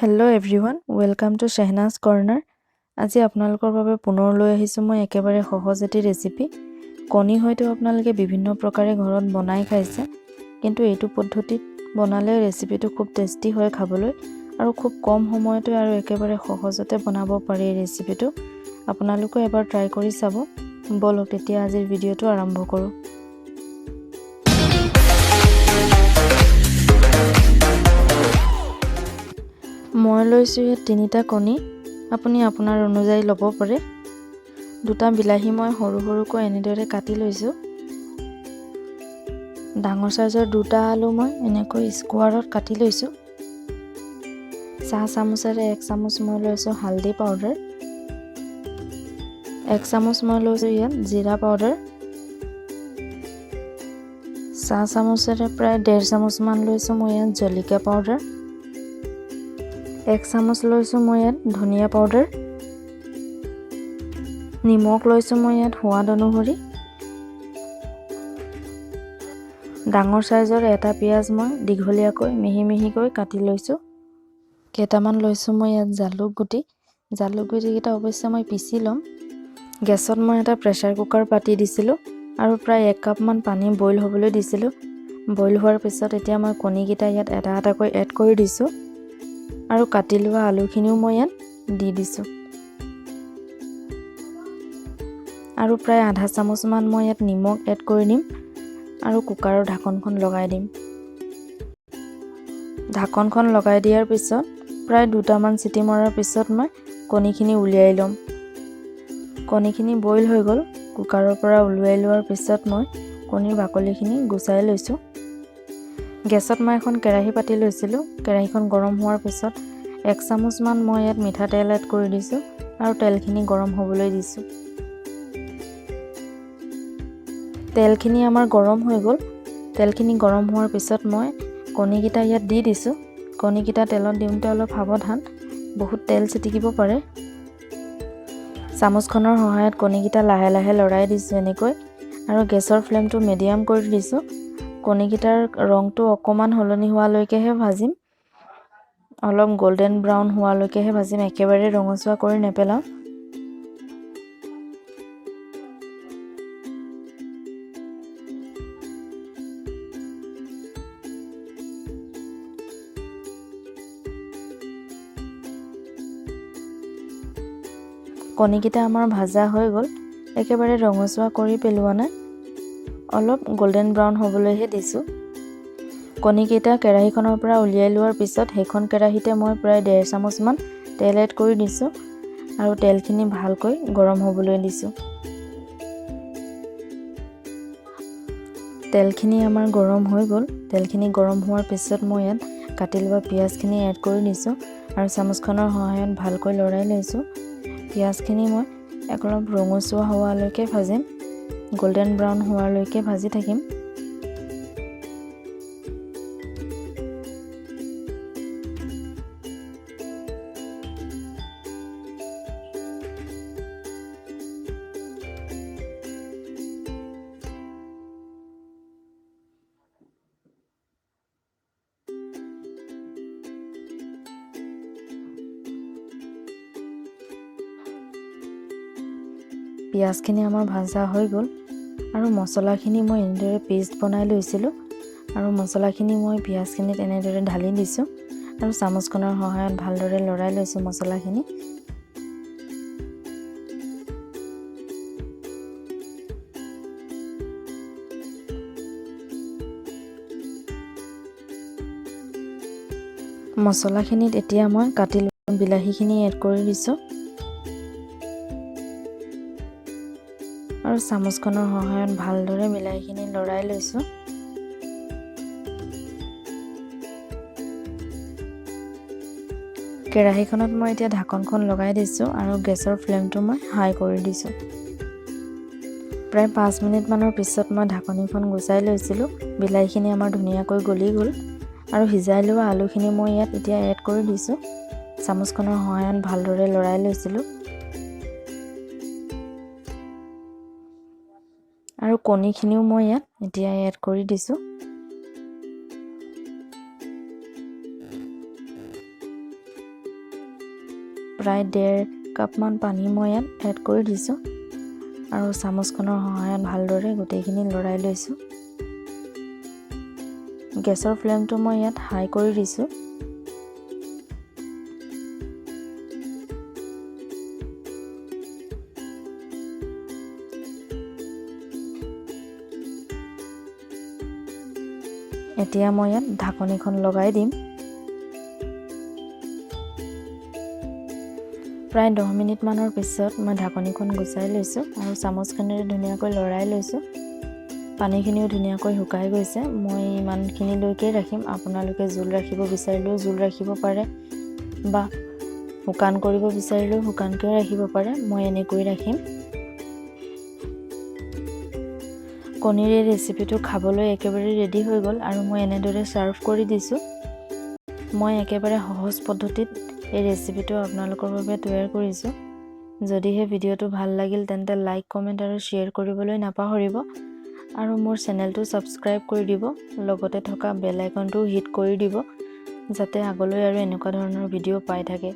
Hello everyone, welcome to Shehna's Corner. আজি আপোনালোকৰ বাবে পুনৰ লৈ আহিছো মই একেবাৰে সহজ এটি ৰেচিপি। কণী হয়তো আপোনালোকে বিভিন্ন প্ৰকাৰে ঘৰত বনাই খাইছে, কিন্তু এইটো পদ্ধতিত বনালে ৰেচিপিটো খুব টেষ্টি হয় খাবলৈ আৰু খুব কম সময়তে আৰু একেবাৰে সহজতে বনাব পাৰি এই ৰেচিপিটো। আপোনালোকে এবাৰ ট্ৰাই কৰি চাব। বলক তেতিয়া আজিৰ ভিডিঅ'টো আৰম্ভ কৰোঁ। মই লৈছো ইয়াত 3টা কণী। আপুনি আপোনাৰ অনুযায়ী ল'ব পাৰে। 2টা বিলাহী মই সৰু সৰুকৈ এনেদৰে কাটি লৈছো। ডাঙৰ সাইজৰ 2টা আলু মই এনেকৈ স্কোৱাৰত কাটি লৈছো। চাহ চামুচেৰে 1 চামুচ মই লৈছো হালধি পাউডাৰ। 1 চামুচ মই লৈছো ইয়াত জিৰা পাউডাৰ। চাহ চামুচেৰে প্ৰায় 1.5 চামুচ মান লৈছো মই ইয়াত জলকীয়া পাউডাৰ। 1 চামুচ লৈছো মই ইয়াত ধনিয়া পাউডাৰ। নিমখ লৈছো মই ইয়াত সোৱাদ অনুসৰি। ডাঙৰ সাইজৰ এটা পিয়াজ মই দীঘলীয়াকৈ মিহি মিহিকৈ কাটি লৈছো। কেইটামান লৈছো মই ইয়াত জালুক গুটি কেইটা অৱশ্যে মই পিচি লম। গেছত মই এটা প্ৰেছাৰ কুকাৰ পাতি দিছিলো আৰু প্ৰায় 1 কাপ মান পানী বইল হ'বলৈ দিছিলো। বইল হোৱাৰ পিছত এতিয়া মই কণী কেইটা ইয়াত এটা এটাকৈ এড কৰি দিছো আৰু কাটি লোৱা আলুখিনিও মই ইয়াত দি দিছো। আৰু প্ৰায় আধা চামুচ মান মই ইয়াত নিমখ এড কৰি দিম আৰু কুকাৰৰ ঢাকনখন লগাই দিম। ঢাকনখন লগাই দিয়াৰ পিছত প্ৰায় 2টামান চিটি মৰাৰ পিছত মই কণীখিনি উলিয়াই ল'ম। কণীখিনি বইল হৈ গ'ল। কুকাৰৰ পৰা উলিয়াই লোৱাৰ পিছত মই কণীৰ বাকলিখিনি গুচাই লৈছো। গেছত মই এখন কেৰাহী পাতি লৈছিলো। কেৰাহীখন গৰম হোৱাৰ পিছত 1 চামুচ মান মই ইয়াত মিঠাতেল এড কৰি দিছো আৰু তেলখিনি গৰম হ'বলৈ দিছো। তেলখিনি আমাৰ গৰম হৈ গ'ল। তেলখিনি গৰম হোৱাৰ পিছত মই কণীকেইটা ইয়াত দি দিছো। কণীকেইটা তেলত দিওঁতে অলপ সাৱধান, বহুত তেল ছিটিকিব পাৰে। চামুচখনৰ সহায়ত কণীকেইটা লাহে লাহে লৰাই দিছো এনেকৈ আৰু গেছৰ ফ্লেমটো মিডিয়াম কৰি দিছো। কণীকেইটাৰ ৰংটো অকমান হলনি হোৱালৈকেহে ভাজিম। অলপ গোল্ডেন ব্ৰাউন হোৱালৈকেহে ভাজিম, একেবাৰে ৰঙচুৱা কৰি নেপেলাম। কণীকেইটা আমাৰ ভাজা হৈ গ'ল। একেবাৰে ৰঙচুৱা কৰি পেলোৱা নাই, অলপ গোল্ডেন ব্ৰাউন হ'বলৈহে দিছো। কণীকেইটা কেৰাহীখনৰ পৰা উলিয়াই লোৱাৰ পিছত সেইখন কেৰাহীতে মই প্ৰায় 1.5 চামুচ মান তেল এড কৰি দিছো আৰু তেলখিনি ভালকৈ গৰম হ'বলৈ দিছো। তেলখিনি আমাৰ গৰম হৈ গ'ল। তেলখিনি গৰম হোৱাৰ পিছত মই ইয়াত কাটি লোৱা পিয়াজখিনি এড কৰি দিছো আৰু চামুচখনৰ সহায়ত ভালকৈ লৰাই লৈছো। পিয়াজখিনি মই অলপ ৰঙচুৱা হোৱালৈকে ভাজিম, গোল্ডেন ব্ৰাউন হোৱালৈকে ভাজি থাকিম। পিয়াজখিনি আমাৰ ভাজা হৈ গ'ল আৰু মছলাখিনি মই এনেদৰে পেষ্ট বনাই লৈছিলোঁ আৰু মছলাখিনি মই পিয়াজখিনিত এনেদৰে ঢালি দিছোঁ আৰু চামুচখনৰ সহায়ত ভালদৰে লৰাই লৈছোঁ মছলাখিনি। মছলাখিনিত এতিয়া মই কাটি লোৱা বিলাহীখিনি এড কৰি দিছোঁ আৰু চামুচখনৰ সহায়ত ভালদৰে বিলাহীখিনি লৰাই লৈছোঁ। কেৰাহীখনত মই এতিয়া ঢাকনখন লগাই দিছোঁ আৰু গেছৰ ফ্লেমটো মই হাই কৰি দিছোঁ। প্ৰায় 5 মিনিট মানৰ পিছত মই ঢাকনিখন গুচাই লৈছিলোঁ। বিলাহীখিনি আমাৰ ধুনীয়াকৈ গলি গ'ল আৰু সিজাই লোৱা আলুখিনি মই ইয়াত এতিয়া এড কৰি দিছোঁ। চামুচখনৰ সহায়ত ভালদৰে লৰাই লৈছিলোঁ আৰু কণীখিনিও মই ইয়াত এতিয়া এড কৰি দিছোঁ। প্ৰায় 1.5 কাপমান পানী মই ইয়াত এড কৰি দিছোঁ আৰু চামুচখনৰ সহায়ত ভালদৰে গোটেইখিনি লৰাই লৈছোঁ। গেছৰ ফ্লেমটো মই ইয়াত হাই কৰি দিছোঁ। এতিয়া মই ইয়াত ঢাকনিখন লগাই দিম। প্ৰায় 10 মিনিটমানৰ পিছত মই ঢাকনিখন গুচাই লৈছোঁ আৰু চামুচখনেৰে ধুনীয়াকৈ লৰাই লৈছোঁ। পানীখিনিও ধুনীয়াকৈ শুকাই গৈছে। মই ইমানখিনিলৈকে ৰাখিম। আপোনালোকে জোল ৰাখিব বিচাৰিলেও জোল ৰাখিব পাৰে বা শুকান কৰিব বিচাৰিলেও শুকানকৈ ৰাখিব পাৰে। মই এনেকৈ ৰাখিম। কণীৰ এই ৰেচিপিটো খাবলৈ একেবাৰে ৰেডি হৈ গ'ল আৰু মই এনেদৰে ছাৰ্ভ কৰি দিছোঁ। মই একেবাৰে সহজ পদ্ধতিত এই ৰেচিপিটো আপোনালোকৰ বাবে তৈয়াৰ কৰিছোঁ। যদিহে ভিডিঅ'টো ভাল লাগিল তেন্তে লাইক, কমেণ্ট আৰু শ্বেয়াৰ কৰিবলৈ নাপাহৰিব আৰু মোৰ চেনেলটো ছাবস্ক্ৰাইব কৰি দিব। লগতে থকা বেল আইকনটো হিট কৰি দিব যাতে আগলৈ আৰু এনেকুৱা ধৰণৰ ভিডিঅ' পাই থাকে।